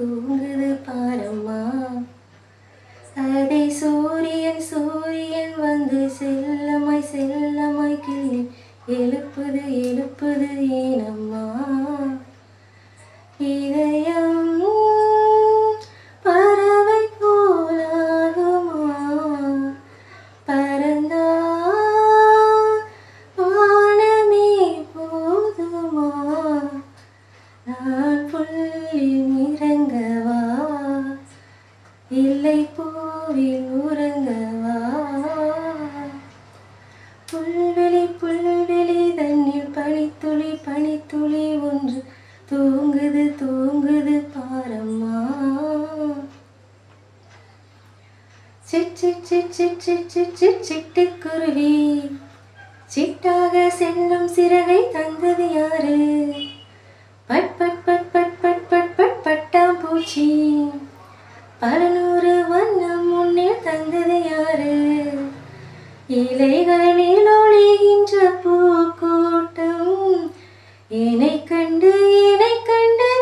தூங்குது பாரம்மா. அதை சூரியன் சூரியன் வந்து செல்லமாய் செல்லமாய் கிள்ளி எழுப்புது எழுப்புது ஏனம்மா. இதயம் பறவை போலாகுமா, பறந்தா வானமே போதுமா. நான் புல்லில் இறங்கவா, இல்லை பூவில் உறங்கவா. புல்வெளி புல்வெளி தன்னில் பனித்துளி பனித்துளி ஒன்று தூங்குது தூங்குது பாரம்மா. சிட்டுக்குருவி சிட்டாக செல்லும் சிறகை தந்தது யாரு? But but but but but but but பட்டாம்பூச்சி பல நூறு வண்ணம் முன்னில் தந்தது யாரு? இலைகளில் ஒளிகின்ற பூக்கூட்டம் என்னை கண்டு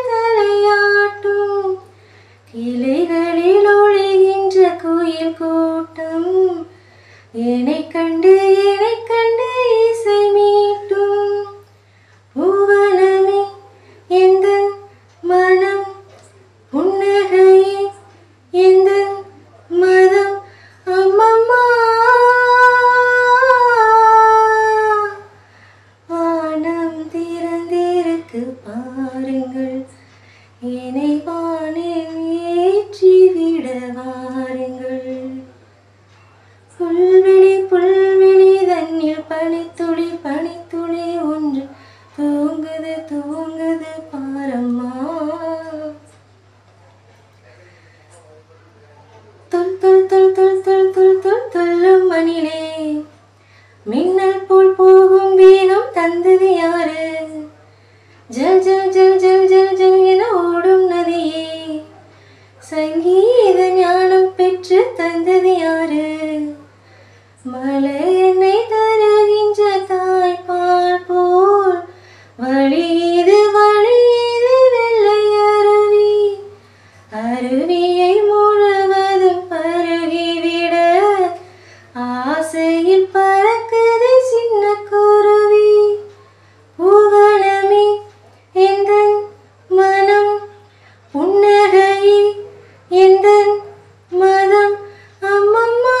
தலையாட்டும். இலைகளில் ஒளிகின்ற குயில் கூட்டம் என்னை கண்டு இசை மீட்டும். பூவனமே எந்தன் மனம், புன்னகையே எந்தன் மதம். அம்மம்மா வானம் திறந்திருக்கு பாருங்கள், என்னை வானில் ஏற்றிவிட வாருங்கள். புல்வெளி புல்வெளி தன்னில் பனித்துளி பனித்துளி ஒன்று தூங்குது தூங்குது பாரம்மா. தொல் தொல் தொல் தொல் தொல் தொல் தொல் தொல்லும் மணிலே மின்னல் போல் போகும் வேகம் தந்தது யாரு? ஜல் ஜல் ஜல் ஜல் ஜல் ஜல் என ஓடும் நதியே சங்கீத ஞானம் பெற்று தந்தது யாரு? மலை என்னை தருகின்ற தாய்ப்பால் போல் வழியது வெள்ளை அருவி. அருவியை முழுவதும் பருகிவிட ஆசையில் பறக்குது சின்ன குருவி. பூவனமே எந்தன் மனம், புன்னகையே எந்தன் மதம். அம்மம்மா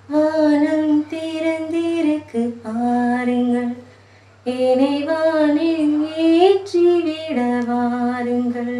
வானம் திறந்திருக்கு பாருங்கள், என்னை வானில் ஏற்றிவிட வாருங்கள்.